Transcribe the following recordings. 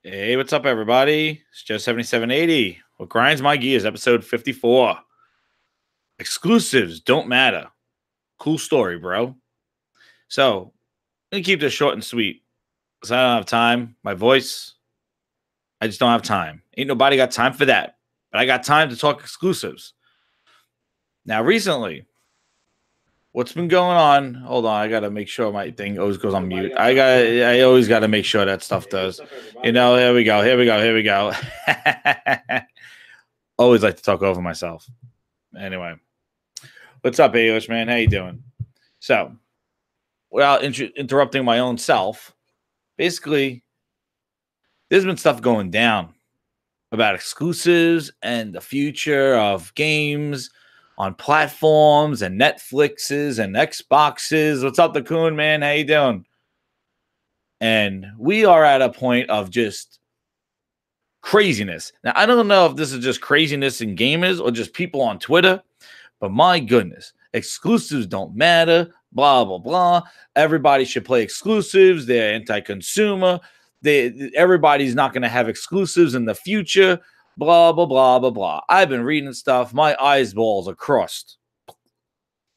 Hey, what's up, everybody? It's Joe 7780. What grinds my gears, episode 54. Exclusives don't matter. Cool story, bro. So, I'm gonna keep this short and sweet because I don't have time. My voice, I just don't have time. Ain't nobody got time for that. But I got time to talk exclusives. Now, recently, what's been going on? Hold on, I gotta make sure my thing always goes on mute. I always gotta make sure that stuff does. Here we go. Always like to talk over myself. Anyway, what's up, English man? How you doing? So, without interrupting my own self, basically, there's been stuff going down about exclusives and the future of games on platforms and Netflixes and Xboxes. What's up, the Coon man? How you doing? And we are at a point of just craziness. Now, I don't know if this is just craziness in gamers or just people on Twitter, but my goodness, exclusives don't matter, blah, blah, blah. Everybody should play exclusives. They're anti-consumer. Everybody's not going to have exclusives in the future, blah, blah, blah, blah, blah. I've been reading stuff. My eyeballs are crossed,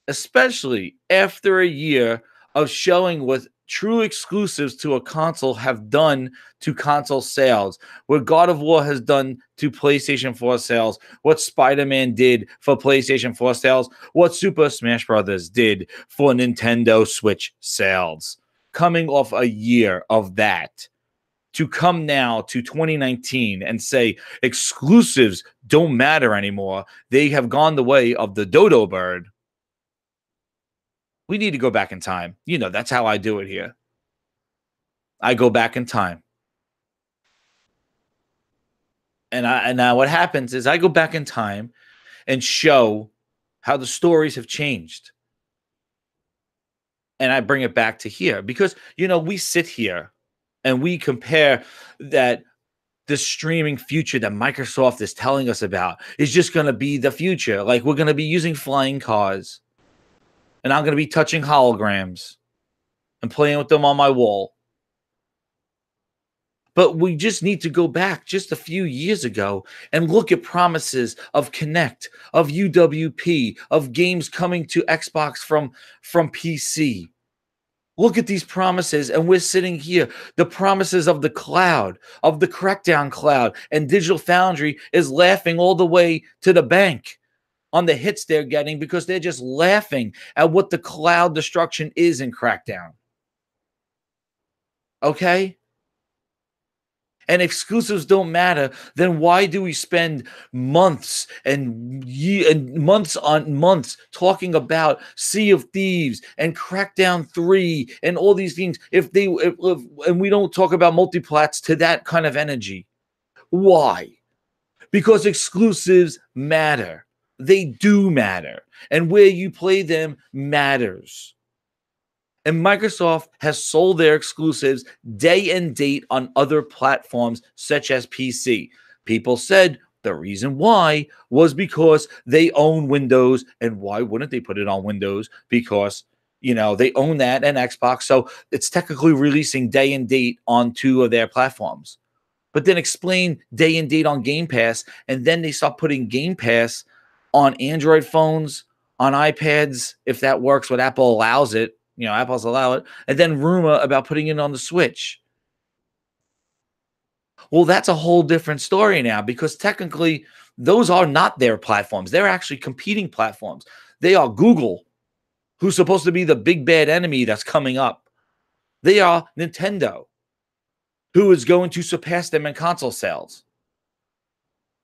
especially after a year of showing what true exclusives to a console have done to console sales, what God of War has done to PlayStation 4 sales, what Spider-Man did for PlayStation 4 sales, what Super Smash Bros. Did for Nintendo Switch sales. Coming off a year of that, to come now to 2019 and say exclusives don't matter anymore, they have gone the way of the dodo bird. We need to go back in time. You know, that's how I do it here. I go back in time. And now what happens is I go back in time and show how the stories have changed. And I bring it back to here because, you know, we sit here and we compare that the streaming future that Microsoft is telling us about is just going to be the future. Like, we're going to be using flying cars. And I'm going to be touching holograms and playing with them on my wall. But we just need to go back just a few years ago and look at promises of Kinect, of UWP, of games coming to Xbox from PC. Look at these promises, and we're sitting here. The promises of the cloud, of the Crackdown cloud, and Digital Foundry is laughing all the way to the bank on the hits they're getting because they're just laughing at what the cloud destruction is in Crackdown. Okay? And exclusives don't matter, then why do we spend months and months on months talking about Sea of Thieves and Crackdown 3 and all these things if and we don't talk about multiplats to that kind of energy? Why? Because exclusives matter. They do matter. And where you play them matters. And Microsoft has sold their exclusives day and date on other platforms such as PC. People said the reason why was because they own Windows. And why wouldn't they put it on Windows? Because, you know, they own that and Xbox. So it's technically releasing day and date on two of their platforms. But then explain day and date on Game Pass. And then they start putting Game Pass on Android phones, on iPads, if that works, what Apple allows it. You know, Apple's allow it. And then rumor about putting it on the Switch. Well, that's a whole different story now because technically those are not their platforms. They're actually competing platforms. They are Google, who's supposed to be the big bad enemy that's coming up. They are Nintendo, who is going to surpass them in console sales.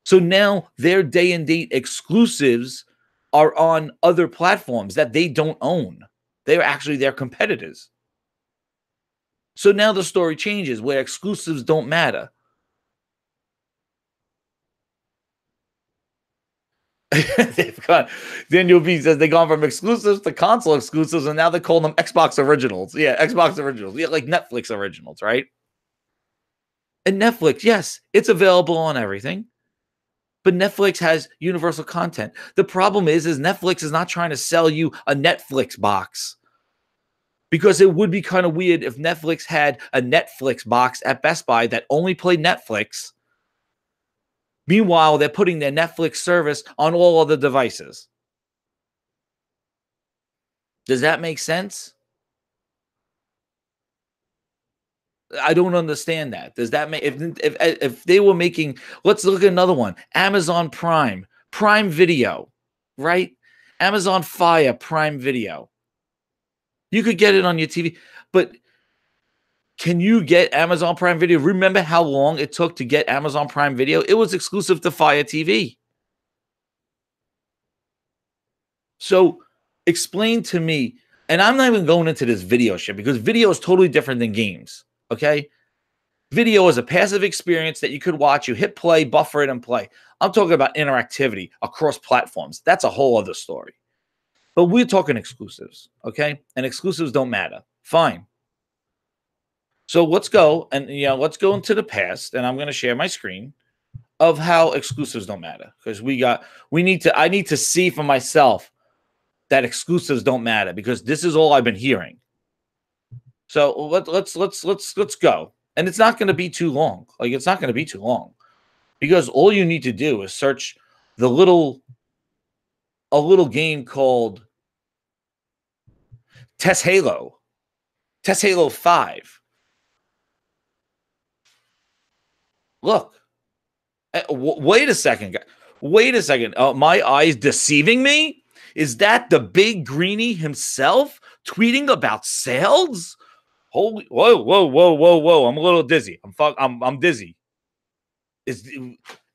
So now their day and date exclusives are on other platforms that they don't own. They're actually their competitors. So now the story changes where exclusives don't matter. Daniel B says they've gone from exclusives to console exclusives, and now they call them Xbox originals. Yeah, Xbox originals. Yeah, like Netflix originals, right? And Netflix, yes, it's available on everything. But Netflix has universal content. The problem is Netflix is not trying to sell you a Netflix box. Because it would be kind of weird if Netflix had a Netflix box at Best Buy that only played Netflix. Meanwhile, they're putting their Netflix service on all other devices. Does that make sense? I don't understand that. Does that make if they were making, let's look at another one. Amazon Prime Video, right? Amazon Fire Prime Video. You could get it on your TV, but can you get Amazon Prime Video? Remember how long it took to get Amazon Prime Video? It was exclusive to Fire TV. So explain to me, and I'm not even going into this video shit because video is totally different than games. Okay. Video is a passive experience that you could watch. You hit play, buffer it, and play. I'm talking about interactivity across platforms. That's a whole other story. But we're talking exclusives, okay? And exclusives don't matter. Fine. So let's go and let's go into the past, and I'm going to share my screen of how exclusives don't matter because I need to see for myself that exclusives don't matter because this is all I've been hearing. So let's go. And it's not going to be too long. Like, it's not going to be too long because all you need to do is search a little game called Test Halo 5. Look, wait a second. Wait a second. My eyes deceiving me? Is that the big greenie himself tweeting about sales? Holy, whoa! I'm a little dizzy. I'm dizzy.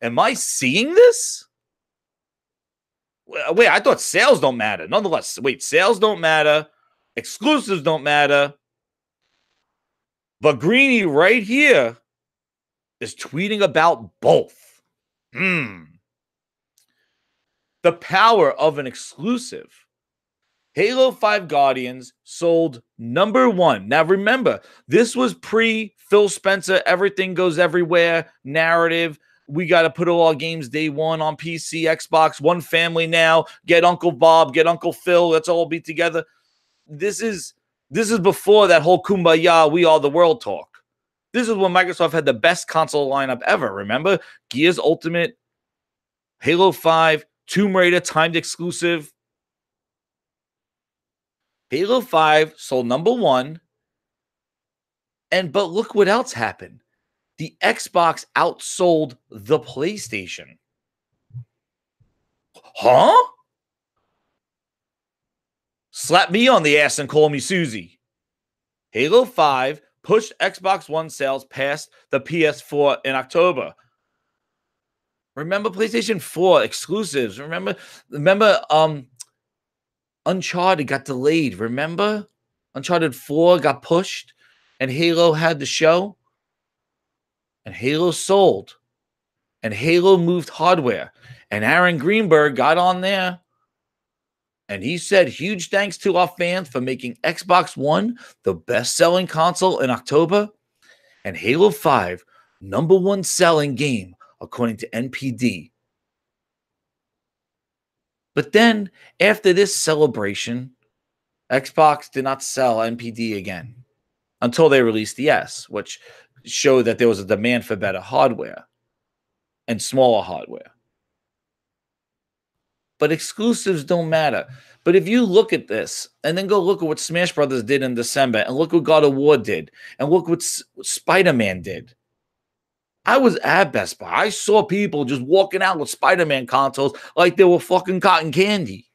Am I seeing this? Wait, I thought sales don't matter. Nonetheless, wait, sales don't matter. Exclusives don't matter. But Greenie right here is tweeting about both. The power of an exclusive. Halo 5 Guardians sold #1. Now remember, this was pre-Phil Spencer, everything goes everywhere narrative. We got to put all our games day one on PC, Xbox, one family now. Get Uncle Bob, get Uncle Phil. Let's all be together. This is before that whole kumbaya, we are the world talk. This is when Microsoft had the best console lineup ever. Remember? Gears Ultimate, Halo 5, Tomb Raider timed exclusive. Halo 5 sold #1. But look what else happened. The Xbox outsold the PlayStation. Huh? Slap me on the ass and call me Susie. Halo 5 pushed Xbox One sales past the PS4 in October. Remember PlayStation 4 exclusives. Remember Uncharted got delayed. Remember? Uncharted 4 got pushed and Halo had the show. And Halo sold. And Halo moved hardware. And Aaron Greenberg got on there. And he said, huge thanks to our fans for making Xbox One the best-selling console in October. And Halo 5, #1 selling game, according to NPD. But then, after this celebration, Xbox did not sell NPD again until they released the S, which showed that there was a demand for better hardware and smaller hardware. But exclusives don't matter. But if you look at this and then go look at what Smash Brothers did in December and look what God of War did and look what Spider-Man did. I was at Best Buy. I saw people just walking out with Spider-Man consoles like they were fucking cotton candy.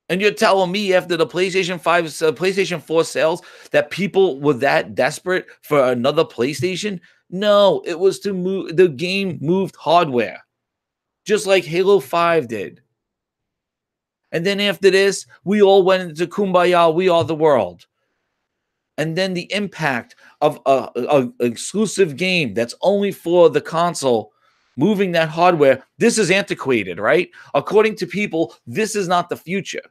And you're telling me after the PlayStation 5, PlayStation 4 sales that people were that desperate for another PlayStation? No, it was to move. The game moved hardware, just like Halo 5 did. And then after this, we all went into Kumbaya, we are the world. And then the impact of an exclusive game that's only for the console, moving that hardware, this is antiquated, right? According to people, this is not the future.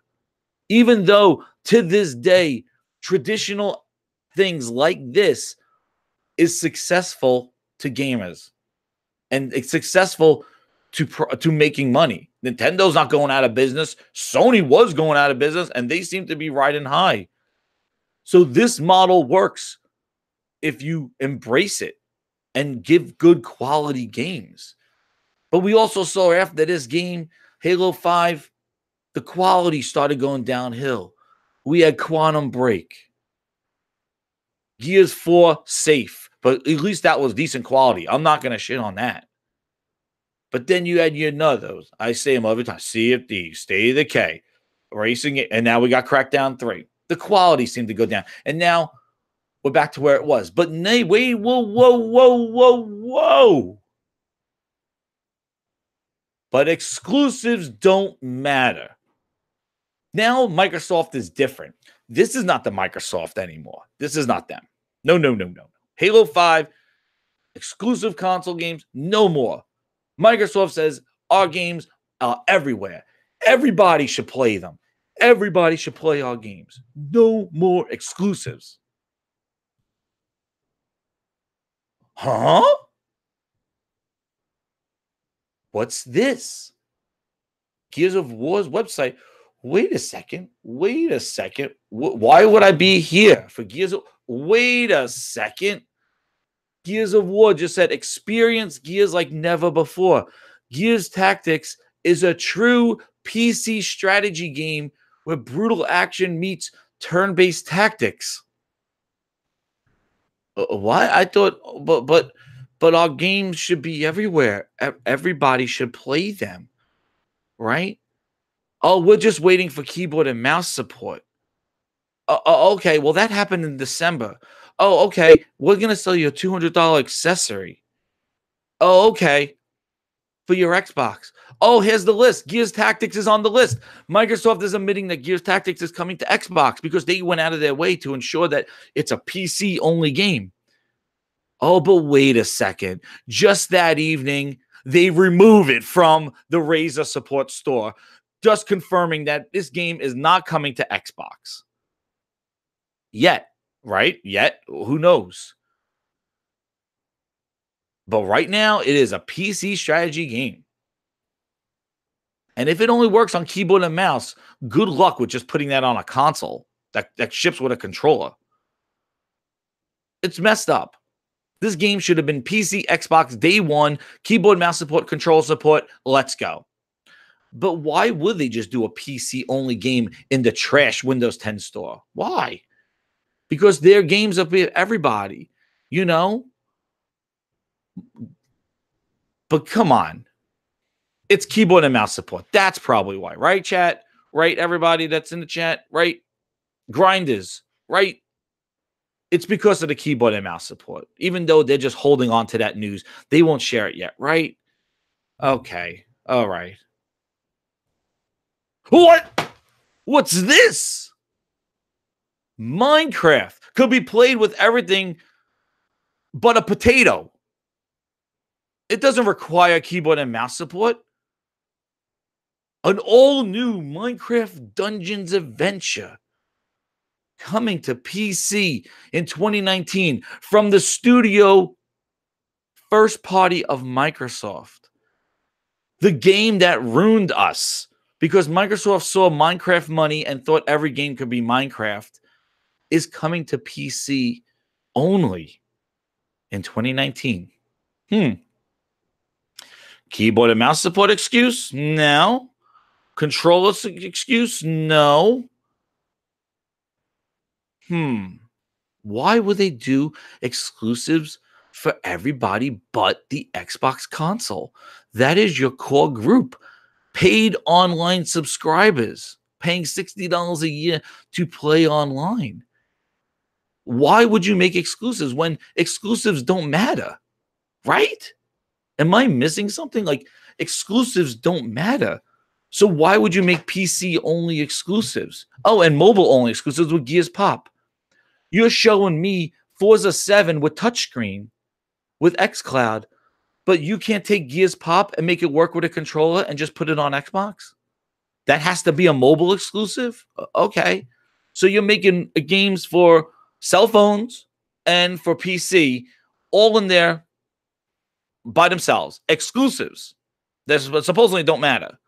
Even though to this day, traditional things like this is successful to gamers. And it's successful to making money. Nintendo's not going out of business. Sony was going out of business, and they seem to be riding high. So this model works if you embrace it and give good quality games. But we also saw after this game, Halo 5, the quality started going downhill. We had Quantum Break. Gears 4, safe. But at least that was decent quality. I'm not going to shit on that. But then you had your others. I say them every time. Sea of Thieves, State of Decay, Racing It. And now we got Crackdown 3. The quality seemed to go down. And now we're back to where it was. But wait, whoa. But exclusives don't matter. Now Microsoft is different. This is not the Microsoft anymore. This is not them. No. Halo 5, exclusive console games, no more. Microsoft says our games are everywhere. Everybody should play them. Everybody should play our games. No more exclusives. Huh? What's this? Gears of War's website. Wait a second. Why would I be here for Gears of... Wait a second. Gears of War just said experience Gears like never before. Gears Tactics is a true PC strategy game where brutal action meets turn-based tactics. What? I thought, but our games should be everywhere. Everybody should play them, right? Oh, we're just waiting for keyboard and mouse support. Okay, well, that happened in December. Oh, okay, we're going to sell you a $200 accessory. Oh, okay, for your Xbox. Oh, here's the list. Gears Tactics is on the list. Microsoft is admitting that Gears Tactics is coming to Xbox because they went out of their way to ensure that it's a PC-only game. Oh, but wait a second. Just that evening, they remove it from the Razer support store, just confirming that this game is not coming to Xbox. Yet, right? Yet, who knows? But right now, it is a PC strategy game. And if it only works on keyboard and mouse, good luck with just putting that on a console that ships with a controller. It's messed up. This game should have been PC, Xbox, day one, keyboard, mouse support, controller support. Let's go. But why would they just do a PC-only game in the trash Windows 10 store? Why? Because their games are for everybody, you know? But come on. It's keyboard and mouse support. That's probably why, right, chat? Right, everybody that's in the chat? Right? GRINDS, right? It's because of the keyboard and mouse support. Even though they're just holding on to that news, they won't share it yet, right? Okay. All right. What? What's this? Minecraft could be played with everything but a potato. It doesn't require keyboard and mouse support. An all-new Minecraft Dungeons adventure coming to PC in 2019 from the studio first party of Microsoft. The game that ruined us because Microsoft saw Minecraft money and thought every game could be Minecraft is coming to PC only in 2019. Keyboard and mouse support excuse? No. Controller excuse? No. Why would they do exclusives for everybody but the Xbox console? That is your core group. Paid online subscribers paying $60 a year to play online. Why would you make exclusives when exclusives don't matter? Right? Am I missing something? Like, exclusives don't matter. So why would you make PC-only exclusives? Oh, and mobile-only exclusives with Gears Pop. You're showing me Forza 7 with touchscreen, with xCloud, but you can't take Gears Pop and make it work with a controller and just put it on Xbox? That has to be a mobile exclusive? Okay. So you're making games for cell phones and for PC all in there by themselves. Exclusives. that supposedly don't matter.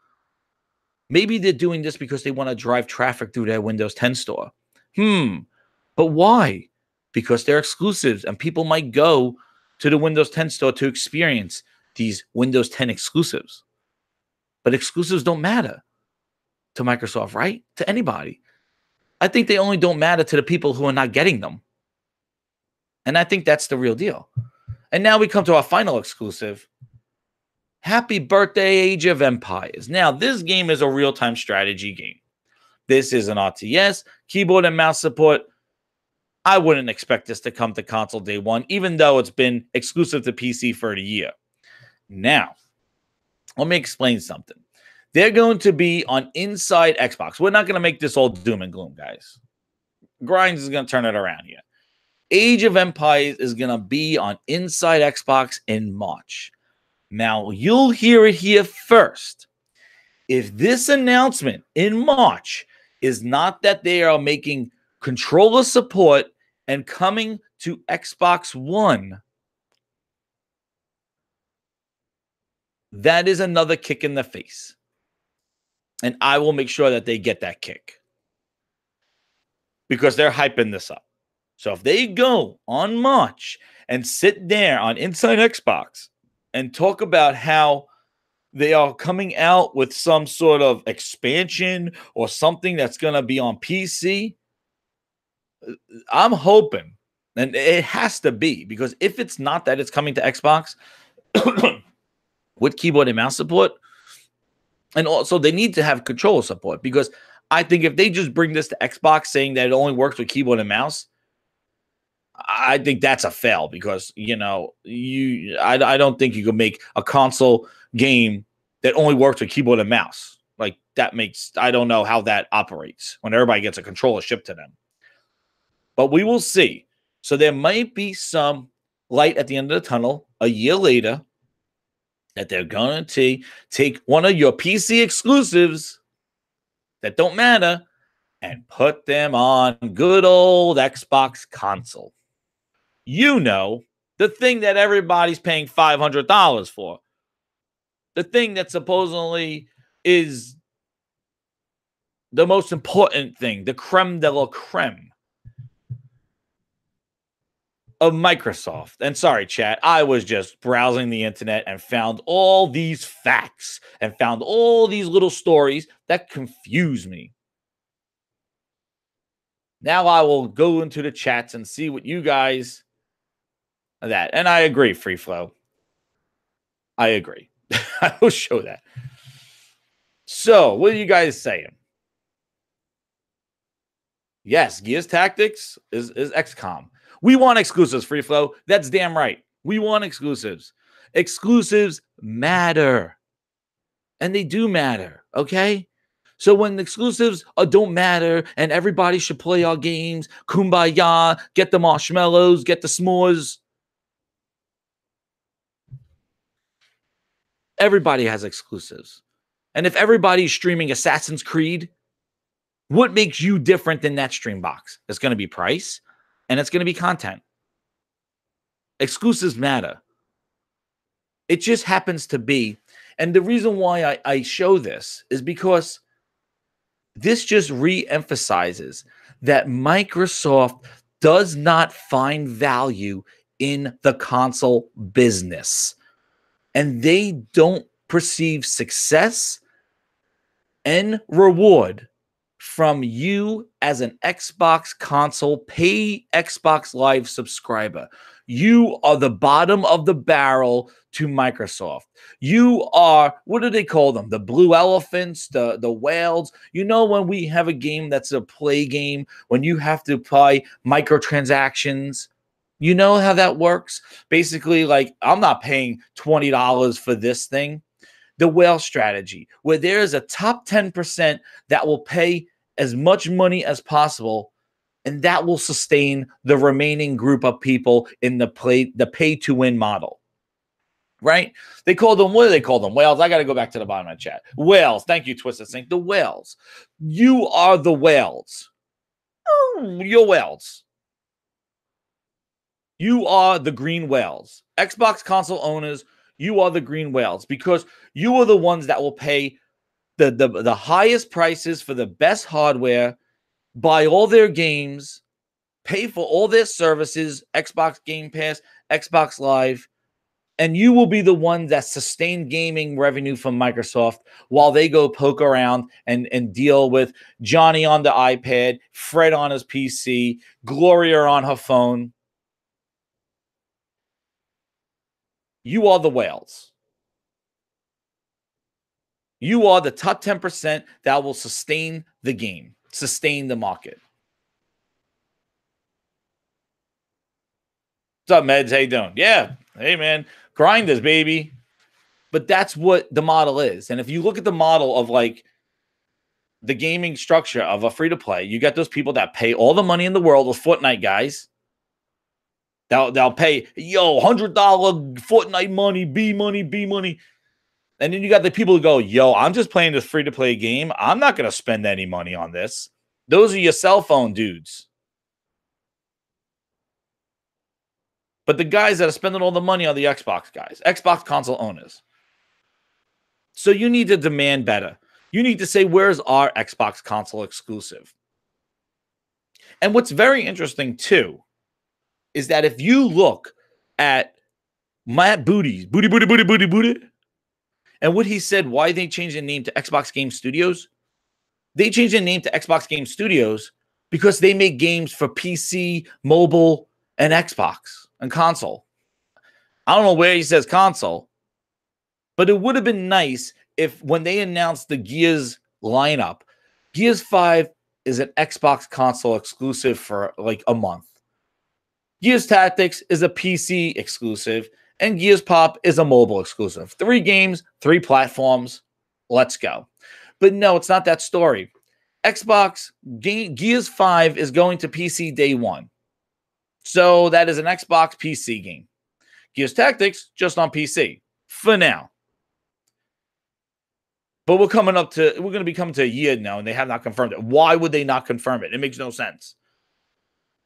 Maybe they're doing this because they want to drive traffic through their Windows 10 store. But why? Because they're exclusives and people might go to the Windows 10 store to experience these Windows 10 exclusives. But exclusives don't matter to Microsoft, right? To anybody. I think they only don't matter to the people who are not getting them. And I think that's the real deal. And now we come to our final exclusive. Happy birthday, Age of Empires. Now, this game is a real-time strategy game. This is an RTS, keyboard and mouse support. I wouldn't expect this to come to console day one, even though it's been exclusive to PC for a year. Now, let me explain something. They're going to be on Inside Xbox. We're not going to make this all doom and gloom, guys. GRINDS is going to turn it around here. Age of Empires is going to be on Inside Xbox in March. Now, you'll hear it here first. If this announcement in March is not that they are making controller support and coming to Xbox One, that is another kick in the face. And I will make sure that they get that kick. Because they're hyping this up. So if they go on March and sit there on Inside Xbox and talk about how they are coming out with some sort of expansion or something that's going to be on PC, I'm hoping, and it has to be, because if it's not that it's coming to Xbox with keyboard and mouse support, and also they need to have controller support, because I think if they just bring this to Xbox saying that it only works with keyboard and mouse, I think that's a fail, because, you know, I don't think you can make a console game that only works with keyboard and mouse. Like, that makes, I don't know how that operates when everybody gets a controller shipped to them. But we will see. So there might be some light at the end of the tunnel a year later that they're going to take one of your PC exclusives that don't matter and put them on good old Xbox console. You know, the thing that everybody's paying $500 for. The thing that supposedly is the most important thing, the creme de la creme of Microsoft. And sorry, chat, I was just browsing the internet and found all these facts and found all these little stories that confuse me. Now I will go into the chats and see what you guys that. And I agree, Free Flow. I agree. I will show that. So, what are you guys saying? Yes, Gears Tactics is XCOM. We want exclusives, Free Flow. That's damn right. We want exclusives. Exclusives matter. And they do matter, okay? So when exclusives don't matter and everybody should play our games, kumbaya, get the marshmallows, get the s'mores. Everybody has exclusives. And if everybody's streaming Assassin's Creed, what makes you different than that stream box? It's going to be price and it's going to be content. Exclusives matter. It just happens to be. And the reason why I show this is because this just re-emphasizes that Microsoft does not find value in the console business. And they don't perceive success and reward from you as an Xbox console pay Xbox Live subscriber. You are the bottom of the barrel to Microsoft. You are, what do they call them? The blue elephants, the whales. You know, when we have a game that's a play game, when you have to apply microtransactions, you know how that works? Basically, like, I'm not paying $20 for this thing. The whale strategy, where there is a top 10% that will pay as much money as possible, and that will sustain the remaining group of people in the pay-to-win model. Right? They call them, what do they call them? Whales. I got to go back to the bottom of the chat. Whales. Thank you, Twisted Sync. The whales. You are the whales. You're whales. You are the green whales. Xbox console owners, You are the green whales because you are the ones that will pay the highest prices for the best hardware, buy all their games, pay for all their services, Xbox Game Pass, Xbox Live, and you will be the one that sustain gaming revenue from Microsoft while they go poke around and deal with Johnny on the iPad, Fred on his PC, Gloria on her phone. You are the whales. You are the top 10% that will sustain the game, sustain the market. What's up, Meds? How you doing? Yeah. Hey, man. GRINDS, baby. But that's what the model is. And if you look at the model of like the gaming structure of a free-to-play, you get those people that pay all the money in the world, those Fortnite guys. They'll pay, $100 Fortnite money, B money, B money. And then you got the people who go, I'm just playing this free-to-play game. I'm not going to spend any money on this. Those are your cell phone dudes. But the guys that are spending all the money are the Xbox guys, Xbox console owners. So you need to demand better. You need to say, where's our Xbox console exclusive? And what's very interesting, too, is that if you look at Matt Booty, and what he said, why they changed the name to Xbox Game Studios, they changed the name to Xbox Game Studios because they make games for PC, mobile, and Xbox and console. I don't know where he says console, but it would have been nice if when they announced the Gears lineup, Gears 5 is an Xbox console exclusive for like a month. Gears Tactics is a PC exclusive, and Gears Pop is a mobile exclusive. 3 games, 3 platforms. Let's go. But no, it's not that story. Xbox Gears 5 is going to PC day 1. So that is an Xbox PC game. Gears Tactics, just on PC. For now. But we're going to be coming to a year now, and they have not confirmed it. Why would they not confirm it? It makes no sense.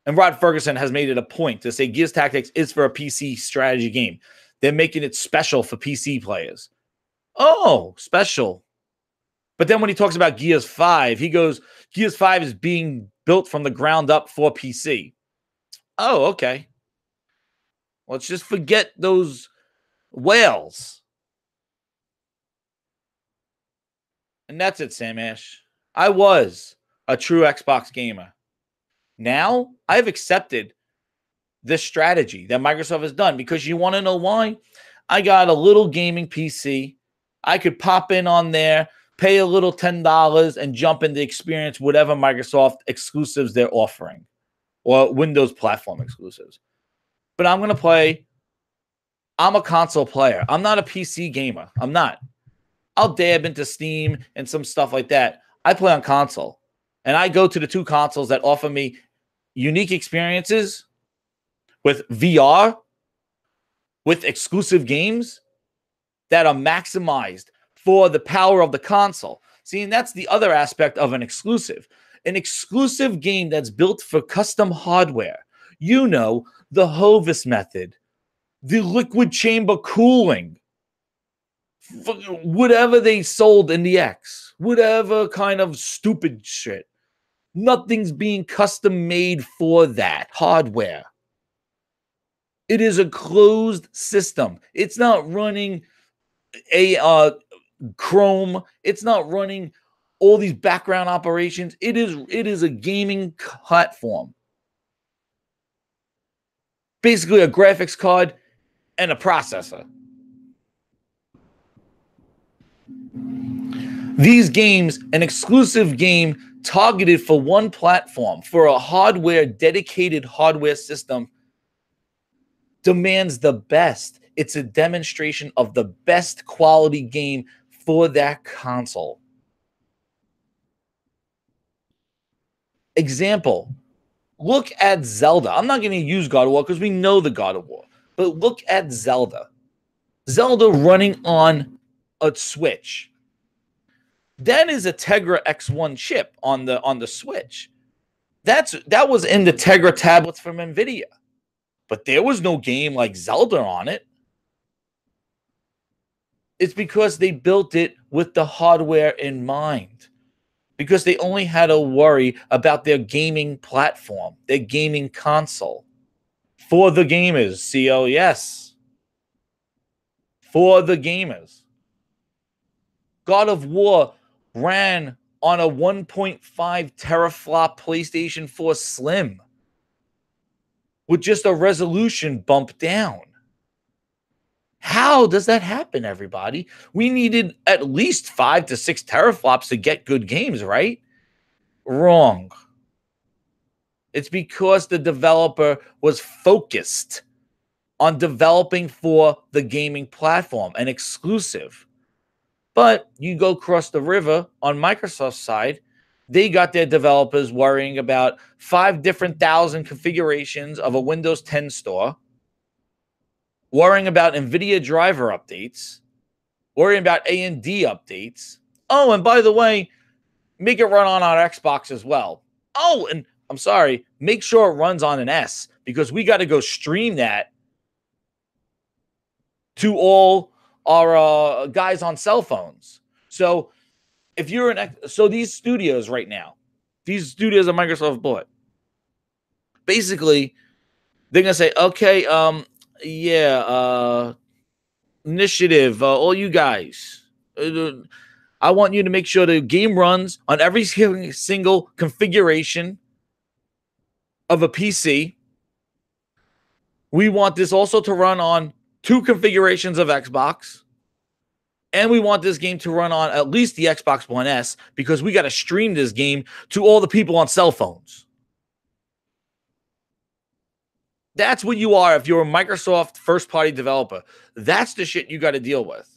And Rod Ferguson has made it a point to say Gears Tactics is for a PC strategy game. They're making it special for PC players. Oh, special. But then when he talks about Gears 5, he goes, Gears 5 is being built from the ground up for PC. Oh, okay. Let's just forget those whales. And that's it, Sam Ash. I was a true Xbox gamer. Now, I've accepted this strategy that Microsoft has done because you want to know why? I got a little gaming PC. I could pop in on there, pay a little $10, and jump in to experience whatever Microsoft exclusives they're offering or Windows platform exclusives. But I'm going to play. I'm a console player. I'm not a PC gamer. I'm not. I'll dab into Steam and some stuff like that. I play on console. And I go to the 2 consoles that offer me unique experiences with VR, with exclusive games that are maximized for the power of the console. See, and that's the other aspect of an exclusive. An exclusive game that's built for custom hardware. You know, the Hovis method, the liquid chamber cooling, whatever they sold in the X, whatever kind of stupid shit. Nothing's being custom made for that hardware. It is a closed system. It's not running a Chrome. It's not running all these background operations. It is a gaming platform. Basically a graphics card and a processor. These games, an exclusive game targeted for one platform, for a dedicated hardware system, demands the best. It's a demonstration of the best quality game for that console. Example, look at Zelda. I'm not going to use God of War because we know the God of War. But look at Zelda. Zelda running on a Switch. That is a Tegra X1 chip on the Switch. That was in the Tegra tablets from NVIDIA. But there was no game like Zelda on it. It's because they built it with the hardware in mind. Because they only had to worry about their gaming platform, their gaming console. For the gamers, CO, yes. For the gamers. God of War ran on a 1.5 teraflop PlayStation 4 Slim with just a resolution bump down. How does that happen, everybody? We needed at least 5 to 6 teraflops to get good games, right? Wrong. It's because the developer was focused on developing for the gaming platform, an exclusive. But you go across the river on Microsoft's side, they got their developers worrying about 5 different thousand configurations of a Windows 10 store, worrying about NVIDIA driver updates, worrying about A&D updates. Oh, and by the way, make it run on our Xbox as well. Oh, and I'm sorry, make sure it runs on an S because we got to go stream that to all our guys on cell phones. So if you're so these studios right now, these studios that Microsoft bought, basically they're gonna say, okay, initiative, all you guys, I want you to make sure the game runs on every single configuration of a PC. We want this also to run on 2 configurations of Xbox. And we want this game to run on at least the Xbox One S because we got to stream this game to all the people on cell phones. That's what you are if you're a Microsoft first-party developer. That's the shit you got to deal with.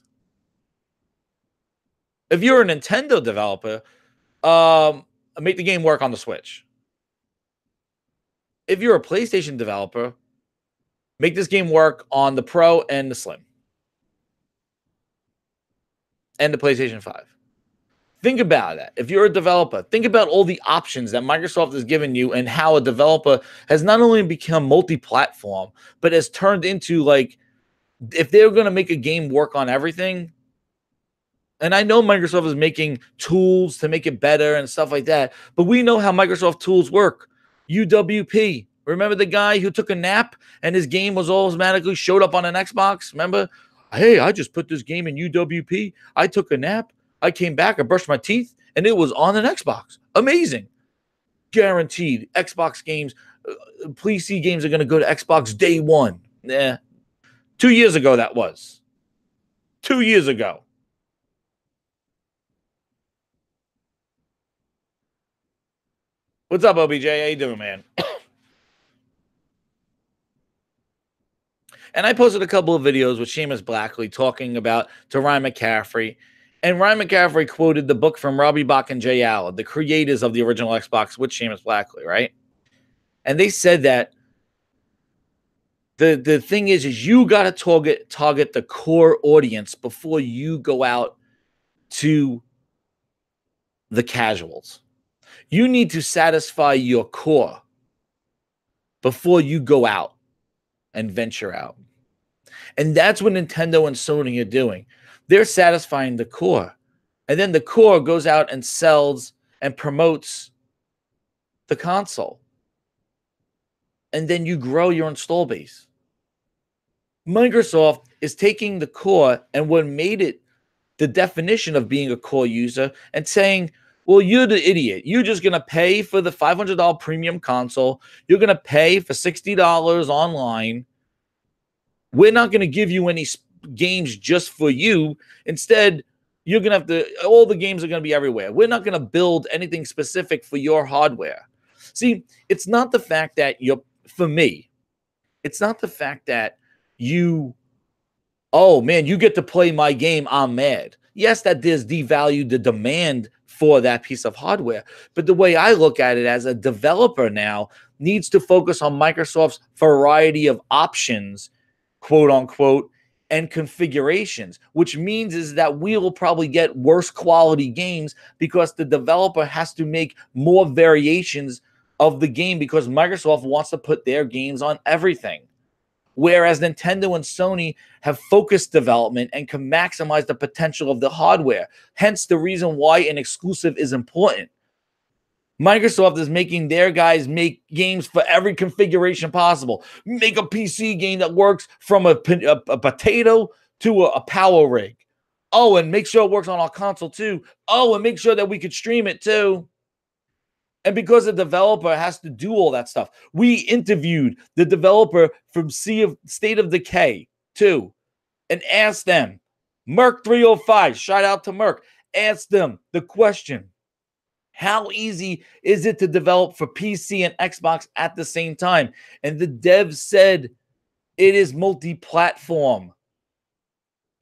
If you're a Nintendo developer, make the game work on the Switch. If you're a PlayStation developer, make this game work on the Pro and the Slim. And the PlayStation 5. Think about that. If you're a developer, think about all the options that Microsoft has given you and how a developer has not only become multi-platform, but has turned into, like, if they're going to make a game work on everything, and I know Microsoft is making tools to make it better and stuff like that, but we know how Microsoft tools work. UWP. Remember the guy who took a nap and his game was automatically showed up on an Xbox? Remember? Hey, I just put this game in UWP. I took a nap. I came back. I brushed my teeth, and it was on an Xbox. Amazing. Guaranteed. Xbox games, PC games are going to go to Xbox day one. 2 years ago, that was. 2 years ago. What's up, OBJ? How you doing, man? And I posted a couple of videos with Seamus Blackley talking about to Ryan McCaffrey. And Ryan McCaffrey quoted the book from Robbie Bach and Jay Allard, the creators of the original Xbox with Seamus Blackley, right? And they said that the thing is you got to target the core audience before you go out to the casuals. You need to satisfy your core before you go out and venture out. And that's what Nintendo and Sony are doing. They're satisfying the core. And then the core goes out and sells and promotes the console. And then you grow your install base. Microsoft is taking the core and what made it the definition of being a core user and saying, well, you're the idiot. You're just going to pay for the $500 premium console. You're going to pay for $60 online. We're not going to give you any games just for you. Instead, you're going to have to, all the games are going to be everywhere. We're not going to build anything specific for your hardware. See, it's not the fact that for me, it's not the fact that oh man, you get to play my game, I'm mad. Yes, that does devalue the demand for that piece of hardware. But the way I look at it as a developer now needs to focus on Microsoft's variety of options, quote unquote, and configurations, which means is that we will probably get worse quality games because the developer has to make more variations of the game because Microsoft wants to put their games on everything. whereas Nintendo and Sony have focused development and can maximize the potential of the hardware. Hence the reason why an exclusive is important. Microsoft is making their guys make games for every configuration possible. Make a PC game that works from a potato to a power rig. Oh, and make sure it works on our console too. Oh, and make sure that we could stream it too. And because the developer has to do all that stuff, we interviewed the developer from State of Decay too and asked them, Merc305, shout out to Merc, asked them the question, how easy is it to develop for PC and Xbox at the same time? And the devs said it is multi-platform.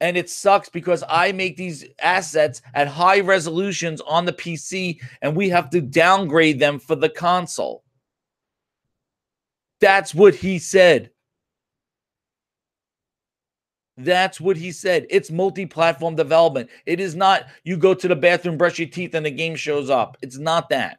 And it sucks because I make these assets at high resolutions on the PC and we have to downgrade them for the console. That's what he said. That's what he said. It's multi-platform development. It is not you go to the bathroom, brush your teeth, and the game shows up. It's not that.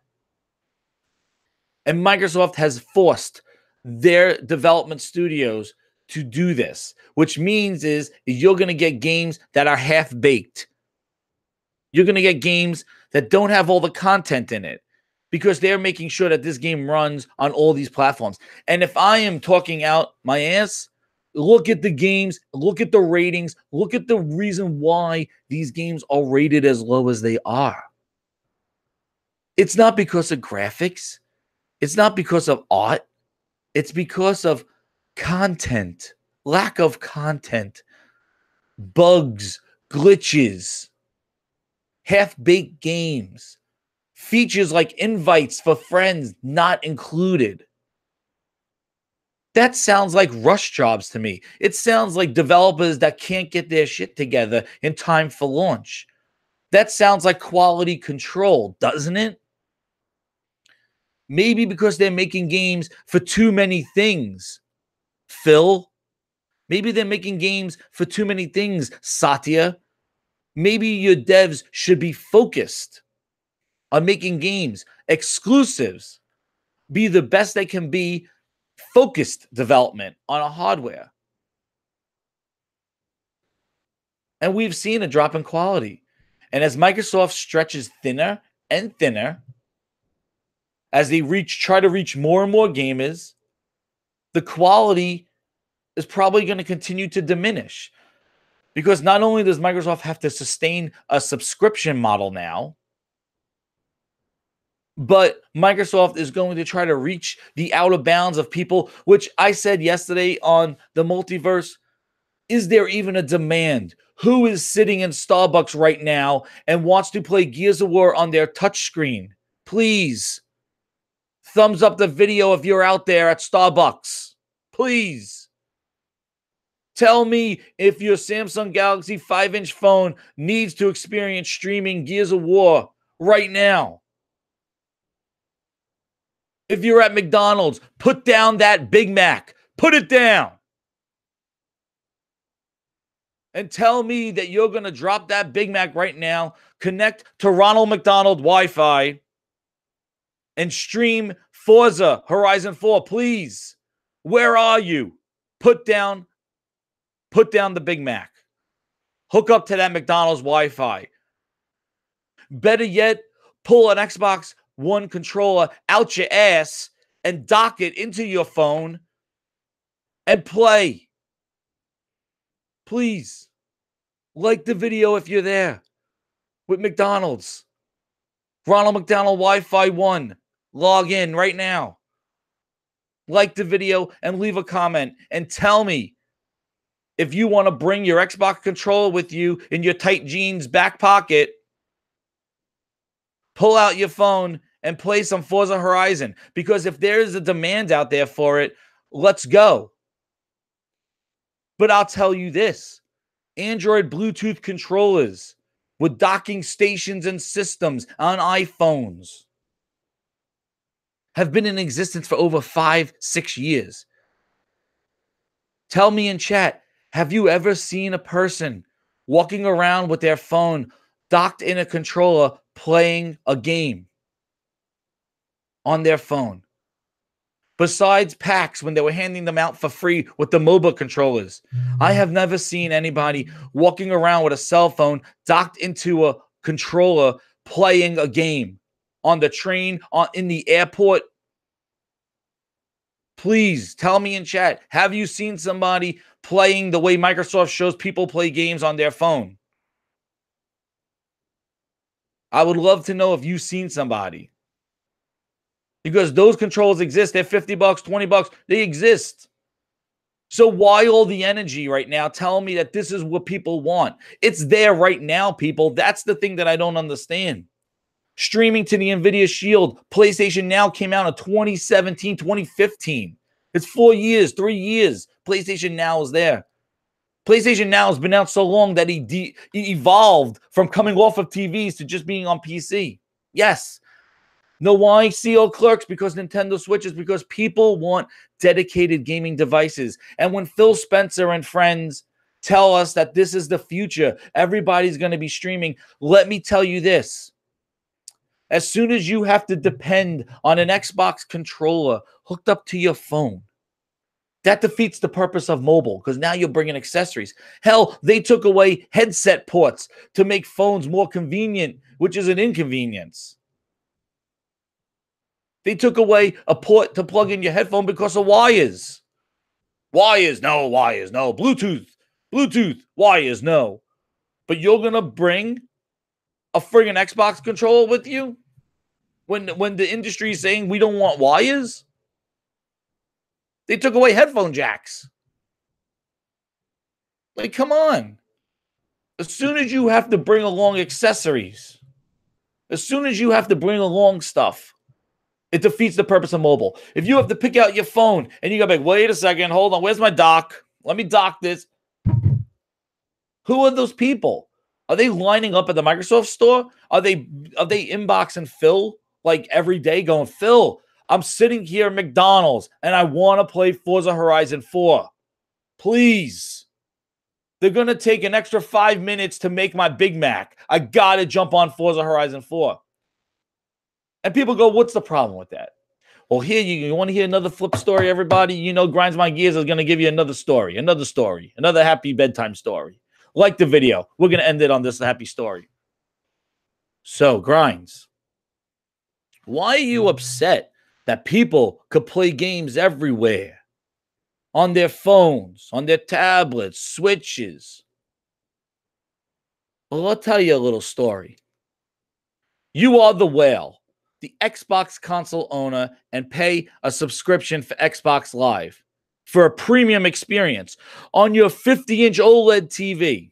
And Microsoft has forced their development studios to do this, which means is you're going to get games that are half-baked. You're going to get games that don't have all the content in it because they're making sure that this game runs on all these platforms. And if I am talking out my ass, look at the games, look at the ratings, look at the reason why these games are rated as low as they are. It's not because of graphics. It's not because of art. It's because of content, lack of content, bugs, glitches, half-baked games, features like invites for friends not included. That sounds like rush jobs to me. It sounds like developers that can't get their shit together in time for launch. That sounds like quality control, doesn't it? Maybe because they're making games for too many things, Phil. Maybe they're making games for too many things, Satya. Maybe your devs should be focused on making games, exclusives, be the best they can be, focused development on a hardware. And we've seen a drop in quality. And as Microsoft stretches thinner and thinner, as they try to reach more and more gamers, the quality is probably going to continue to diminish. Because not only does Microsoft have to sustain a subscription model now, but Microsoft is going to try to reach the outer bounds of people, which I said yesterday on the multiverse. Is there even a demand? Who is sitting in Starbucks right now and wants to play Gears of War on their touchscreen? Please. Thumbs up the video if you're out there at Starbucks. Please. Tell me if your Samsung Galaxy 5-inch phone needs to experience streaming Gears of War right now. If you're at McDonald's, put down that Big Mac. Put it down. And tell me that you're going to drop that Big Mac right now, connect to Ronald McDonald Wi-Fi, and stream Forza Horizon 4, please. Where are you? Put down the Big Mac. Hook up to that McDonald's Wi-Fi. Better yet, pull an Xbox One controller out your ass and dock it into your phone and play. Please. Like the video if you're there with McDonald's. Ronald McDonald Wi-Fi 1. Log in right now. Like the video and leave a comment and tell me if you want to bring your Xbox controller with you in your tight jeans back pocket. Pull out your phone and play some Forza Horizon. Because if there is a demand out there for it, let's go. But I'll tell you this. Android Bluetooth controllers with docking stations and systems on iPhones have been in existence for over 5-6 years. Tell me in chat, have you ever seen a person walking around with their phone docked in a controller playing a game on their phone? Besides PAX, when they were handing them out for free with the MOBA controllers, I have never seen anybody walking around with a cell phone docked into a controller playing a game on the train, in the airport. Please tell me in chat, have you seen somebody playing the way Microsoft shows people play games on their phone? I would love to know if you've seen somebody. Because those controls exist. They're $50, $20. They exist. So why all the energy right now telling me that this is what people want? It's there right now, people. That's the thing that I don't understand. Streaming to the NVIDIA Shield. PlayStation Now came out in 2017, 2015. It's 4 years, 3 years. PlayStation Now is there. PlayStation Now has been out so long that he evolved from coming off of TVs to just being on PC. Yes. Know why? CO clerks, because Nintendo Switches, because people want dedicated gaming devices. And when Phil Spencer and friends tell us that this is the future, everybody's going to be streaming, let me tell you this. As soon as you have to depend on an Xbox controller hooked up to your phone, that defeats the purpose of mobile, because now you're bringing accessories. Hell, they took away headset ports to make phones more convenient, which is an inconvenience. They took away a port to plug in your headphone because of wires. Wires, no. Bluetooth, wires, no. But you're going to bring a friggin' Xbox controller with you when the industry is saying we don't want wires? They took away headphone jacks. Like, come on. As soon as you have to bring along accessories, as soon as you have to bring along stuff, it defeats the purpose of mobile. If you have to pick out your phone and you go back, wait a second, hold on, where's my dock? Let me dock this. Who are those people? Are they lining up at the Microsoft store? Are they inboxing Phil like every day going, Phil, I'm sitting here at McDonald's and I want to play Forza Horizon 4. Please. They're going to take an extra 5 minutes to make my Big Mac. I got to jump on Forza Horizon 4. And people go, what's the problem with that? Well, here, you want to hear another flip story, everybody? You know, Grinds My Gears is going to give you another story, another happy bedtime story. Like the video. We're going to end it on this happy story. So, Grinds, why are you upset that people could play games everywhere? On their phones, on their tablets, Switches. Well, I'll tell you a little story. You are the whale, the Xbox console owner, and pay a subscription for Xbox Live for a premium experience on your 50-inch OLED TV.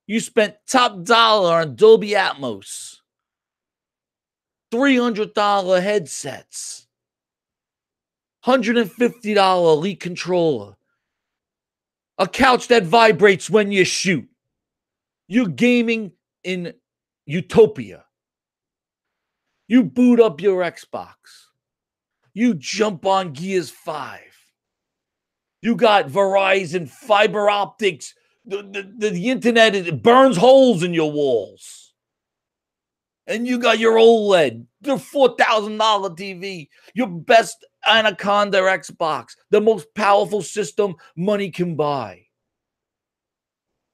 You spent top dollar on Dolby Atmos, $300 headsets, $150 Elite controller, a couch that vibrates when you shoot. You're gaming in utopia. You boot up your Xbox. You jump on Gears 5. You got Verizon fiber optics. The internet, it burns holes in your walls. And you got your OLED, your $4,000 TV, your best Anaconda Xbox, the most powerful system money can buy.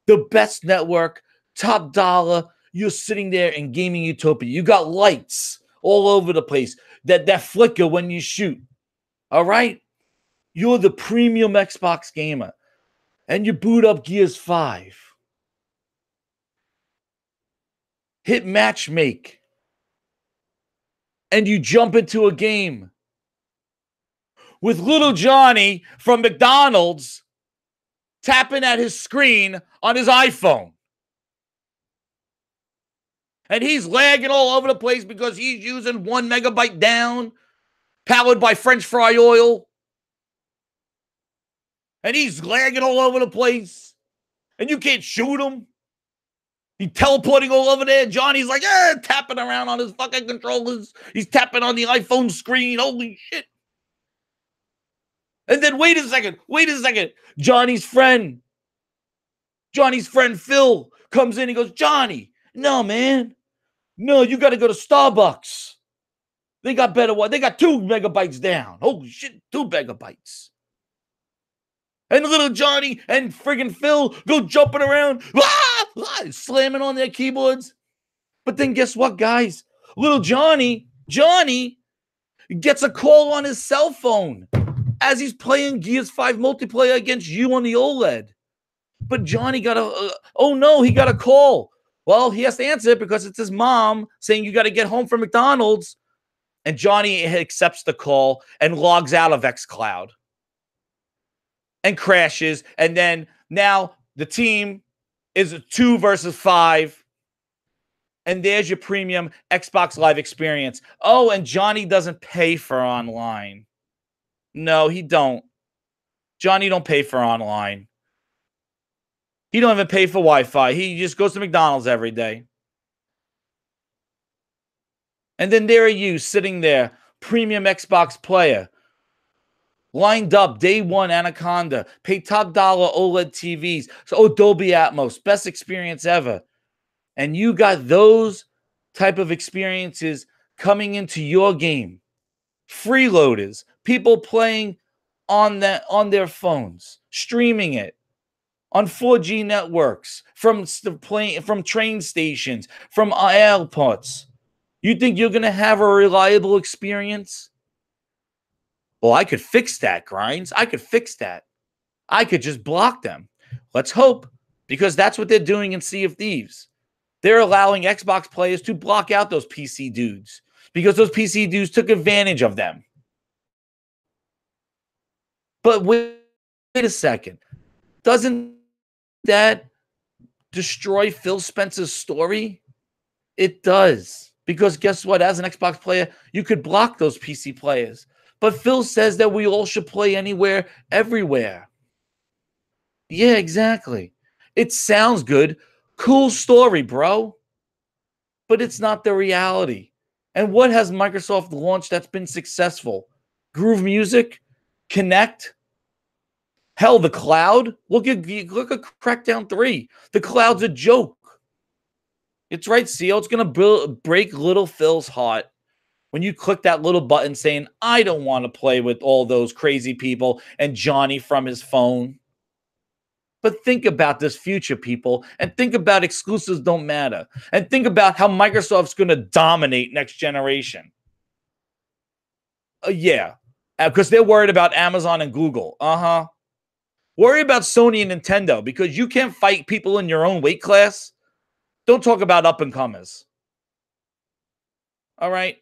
The best network, top dollar. You're sitting there in gaming utopia. You got lights all over the place that flicker when you shoot. All right? You're the premium Xbox gamer. And you boot up Gears 5. Hit matchmake. And you jump into a game with little Johnny from McDonald's tapping at his screen on his iPhone. And he's lagging all over the place because he's using 1 megabyte down, powered by French fry oil. And he's lagging all over the place. And you can't shoot him. He's teleporting all over there. Johnny's like, tapping around on his fucking controllers. He's tapping on the iPhone screen. Holy shit. And then wait a second. Johnny's friend Phil comes in. He goes, Johnny, no, man. No, you got to go to Starbucks. They got better what? They got 2 megabytes down. Holy shit, 2 megabytes. And little Johnny and friggin' Phil go jumping around, slamming on their keyboards. But then guess what, guys? Little Johnny gets a call on his cell phone as he's playing Gears 5 multiplayer against you on the OLED. But Johnny got oh no, he got a call. Well, he has to answer it because it's his mom saying you got to get home from McDonald's. And Johnny accepts the call and logs out of xCloud and crashes. And then now the team is a 2 versus 5. And there's your premium Xbox Live experience. Oh, and Johnny doesn't pay for online. No, he don't. Johnny don't pay for online. He don't even pay for Wi-Fi. He just goes to McDonald's every day. And then there are you sitting there, premium Xbox player, lined up, day one Anaconda, pay top dollar OLED TVs, so Dolby Atmos, best experience ever. And you got those type of experiences coming into your game. Freeloaders, people playing on their phones, streaming it on 4G networks, from train stations, from airports. You think you're going to have a reliable experience? Well, I could fix that, Grinds. I could fix that. I could just block them. Let's hope, because that's what they're doing in Sea of Thieves. They're allowing Xbox players to block out those PC dudes because those PC dudes took advantage of them. But wait a second. Doesn't that destroy Phil Spencer's story? It does. Because guess what? As an Xbox player, you could block those PC players. But Phil says that we all should play anywhere, everywhere. Yeah, exactly. It sounds good. Cool story, bro. But it's not the reality. And what has Microsoft launched that's been successful? Groove Music? Connect? Hell, the cloud? Look at Crackdown 3. The cloud's a joke. It's right, CEO. It's going to break little Phil's heart when you click that little button saying, I don't want to play with all those crazy people and Johnny from his phone. But think about this future, people, and think about exclusives don't matter. And think about how Microsoft's going to dominate next generation. Yeah, because they're worried about Amazon and Google. Worry about Sony and Nintendo because you can't fight people in your own weight class. Don't talk about up-and-comers. All right?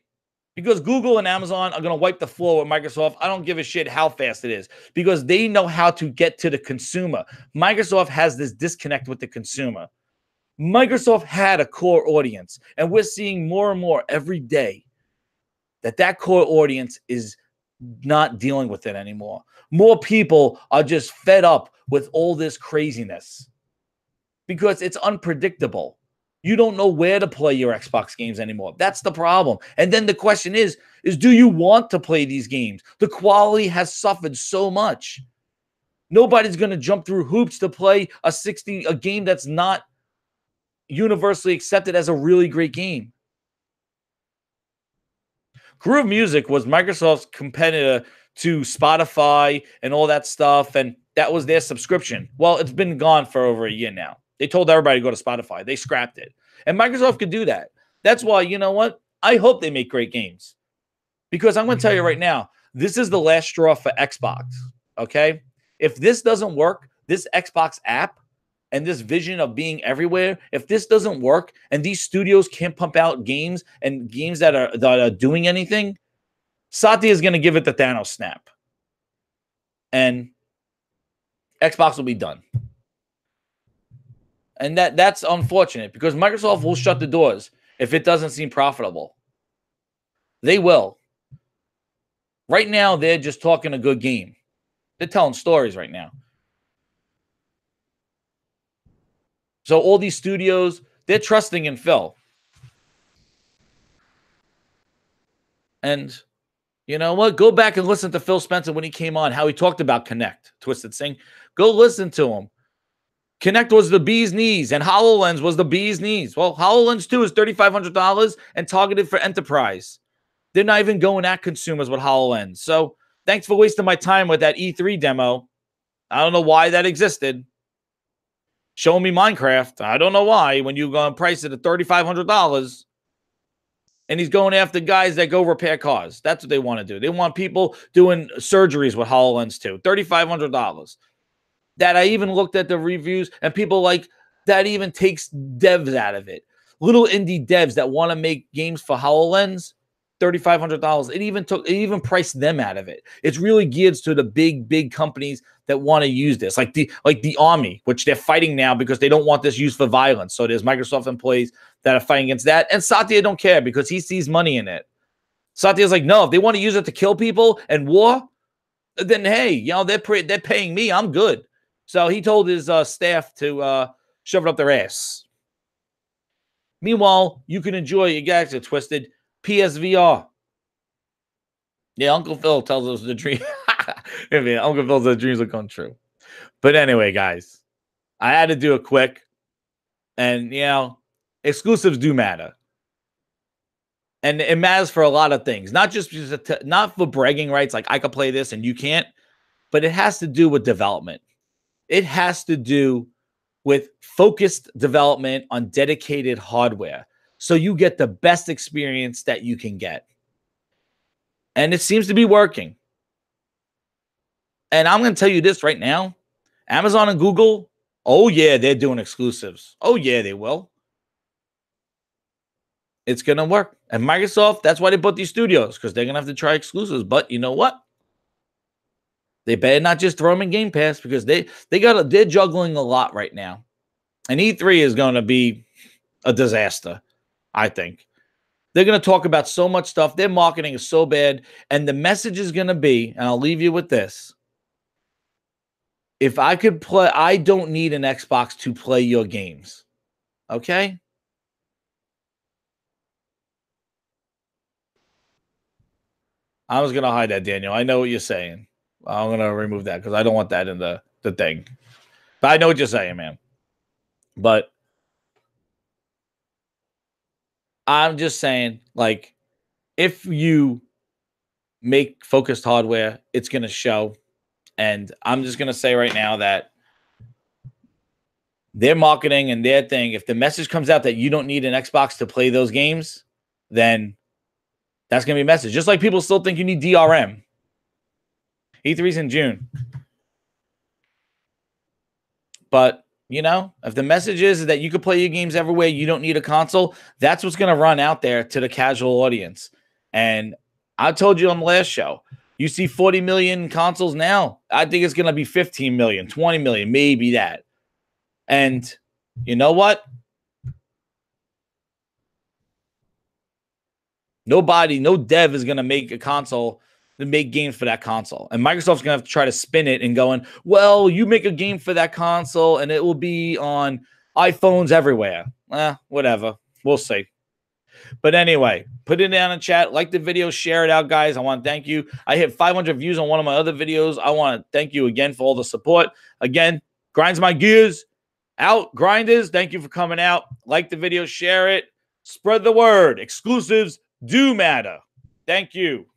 Because Google and Amazon are going to wipe the floor with Microsoft. I don't give a shit how fast it is because they know how to get to the consumer. Microsoft has this disconnect with the consumer. Microsoft had a core audience, and we're seeing more and more every day that core audience is not dealing with it anymore. More people are just fed up with all this craziness because it's unpredictable. You don't know where to play your Xbox games anymore. That's the problem. And then the question is do you want to play these games? The quality has suffered so much. Nobody's going to jump through hoops to play a game that's not universally accepted as a really great game. Groove Music was Microsoft's competitor to Spotify and all that stuff, and that was their subscription. Well, it's been gone for over a year now. They told everybody to go to Spotify. They scrapped it. And Microsoft could do that. That's why, you know what? I hope they make great games. Because I'm going to tell you right now, this is the last straw for Xbox, okay? If this doesn't work, this Xbox app and this vision of being everywhere, if this doesn't work and these studios can't pump out games and games that are doing anything, Satya is going to give it the Thanos snap. And Xbox will be done. And that's unfortunate because Microsoft will shut the doors if it doesn't seem profitable. They will. Right now, they're just talking a good game. They're telling stories right now. So all these studios, they're trusting in Phil. And you know what? Go back and listen to Phil Spencer when he came on, how he talked about Connect, Twisted Sing. Go listen to him. Connect was the bee's knees, and HoloLens was the bee's knees. Well, HoloLens 2 is $3,500 and targeted for enterprise. They're not even going at consumers with HoloLens. So thanks for wasting my time with that E3 demo. I don't know why that existed. Show me Minecraft. I don't know why when you go and price it at $3,500. And he's going after guys that go repair cars. That's what they want to do. They want people doing surgeries with HoloLens too. $3,500. That I even looked at the reviews and people like that even takes devs out of it. Little indie devs that want to make games for HoloLens, $3,500. It even priced them out of it. It's really geared to the big companies that want to use this, like the Army, which they're fighting now because they don't want this used for violence. So there's Microsoft employees that are fighting against that, and Satya don't care because he sees money in it. Satya's like, no, if they want to use it to kill people and war, then hey, they're paying me. I'm good. So he told his staff to shove it up their ass. Meanwhile, you can enjoy, you guys are twisted, PSVR. Yeah, Uncle Phil tells us the dream. Uncle Phil says the dreams will come true. But anyway, guys, I had to do it quick. And, exclusives do matter. And it matters for a lot of things. Not just not for bragging rights, like I could play this and you can't. But it has to do with development. It has to do with focused development on dedicated hardware. So you get the best experience that you can get. And it seems to be working. And I'm going to tell you this right now. Amazon and Google, oh yeah, they're doing exclusives. Oh yeah, they will. It's going to work. And Microsoft, that's why they bought these studios, because they're going to have to try exclusives. But you know what? They better not just throw them in Game Pass, because they're juggling a lot right now. And E3 is going to be a disaster, I think. They're going to talk about so much stuff. Their marketing is so bad. And the message is going to be, and I'll leave you with this. If I could play, I don't need an Xbox to play your games. Okay? I was going to hide that, Daniel. I know what you're saying. I'm going to remove that because I don't want that in the thing. But I know what you're saying, man. But I'm just saying, like, if you make focused hardware, it's going to show. And I'm just going to say right now that their marketing and their thing, if the message comes out that you don't need an Xbox to play those games, then that's going to be a message. Just like people still think you need DRM. E3's in June. But, if the message is that you can play your games everywhere, you don't need a console, that's what's going to run out there to the casual audience. And I told you on the last show, you see 40 million consoles now. I think it's going to be 15 million, 20 million, maybe that. And you know what? No dev is going to make a console to make games for that console. And Microsoft's going to have to try to spin it and going, well, you make a game for that console and it will be on iPhones everywhere. Whatever. We'll see. But anyway, put it down in chat. Like the video. Share it out, guys. I want to thank you. I hit 500 views on one of my other videos. I want to thank you again for all the support. Again, Grinds My Gears. Out. Grinders, thank you for coming out. Like the video. Share it. Spread the word. Exclusives do matter. Thank you.